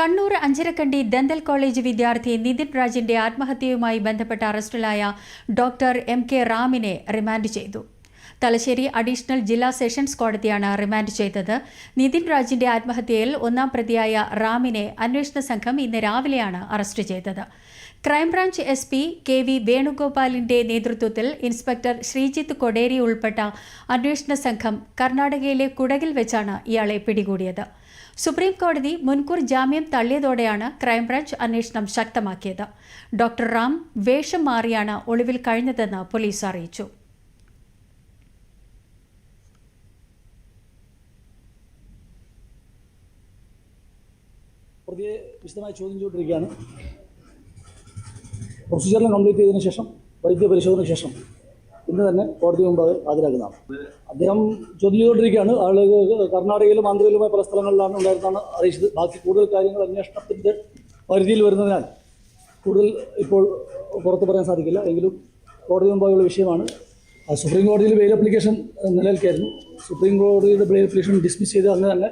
Kannur Anjarakandy dental college വിദ്യാർത്ഥി നിതിൻ രാജിന്റെ ആത്മഹത്യയുമായി ബന്ധപ്പെട്ട അറസ്റ്റിലായ ഡോക്ടർ M.K. റാമിനെ റിമാൻഡ് ചെയ്തു. തലശ്ശേരി അഡീഷണൽ ജില്ലാ സെഷൻസ് കോടതിയാണ് റിമാൻഡ് ചെയ്തത്. നിതിൻ രാജിന്റെ ആത്മഹത്യയിൽ ഒന്നാം പ്രതിയായ റാമിനെ അന്വേഷണ സംഘം ഇന്ന് രാവിലെയാണ് അറസ്റ്റ് ചെയ്തത്. ക്രൈംബ്രാഞ്ച് SP KV വേണുഗോപാലിന്റെ നേതൃത്വത്തിൽ ഇൻസ്പെക്ടർ ശ്രീജിത്ത് കൊടേരി ഉൾപ്പെട്ട അന്വേഷണ സംഘം കർണാടകയിലെ കുടകിൽ വെച്ചാണ് ഇയാളെ പിടികൂടിയത്. സുപ്രീം കോടതി മുൻകൂർ ജാമ്യം തള്ളിയതോടെയാണ് ക്രൈംബ്രാഞ്ച് അന്വേഷണം ശക്തമാക്കിയത്. ഡോക്ടർ റാം വേഷം മാറിയാണ് ഒളിവിൽ കഴിഞ്ഞതെന്ന് പോലീസ് അറിയിച്ചു. പ്രതിയെ വിശദമായി ചോദ്യം ചെയ്തുകൊണ്ടിരിക്കുകയാണ്. പ്രൊസീജിയറിലും കംപ്ലീറ്റ് ചെയ്തതിനു ശേഷം വൈദ്യ പരിശോധനയ്ക്ക് ശേഷം ഇന്ന് തന്നെ കോടതി മുമ്പാകെ ഹാജരാക്കുന്നതാണ്. അദ്ദേഹം ചോദ്യം ചെയ്തുകൊണ്ടിരിക്കുകയാണ്. ആളുകൾ കർണാടകയിലും ആന്ധ്രയിലുമായ പല സ്ഥലങ്ങളിലാണ് ഉണ്ടായിരുന്നാണ് അറിയിച്ചത്. ബാക്കി കൂടുതൽ കാര്യങ്ങൾ അന്വേഷണത്തിൻ്റെ പരിധിയിൽ വരുന്നതിനാൽ കൂടുതൽ ഇപ്പോൾ പുറത്ത് പറയാൻ സാധിക്കില്ല. എങ്കിലും കോടതി മുമ്പാകെയുള്ള വിഷയമാണ്. സുപ്രീം കോടതിയിൽ ബെയിൽ അപ്ലിക്കേഷൻ നിലനിൽക്കായിരുന്നു. സുപ്രീം കോടതിയുടെ ബെയിൽ അപ്ലിക്കേഷൻ ഡിസ്മിസ് ചെയ്ത് അന്ന് തന്നെ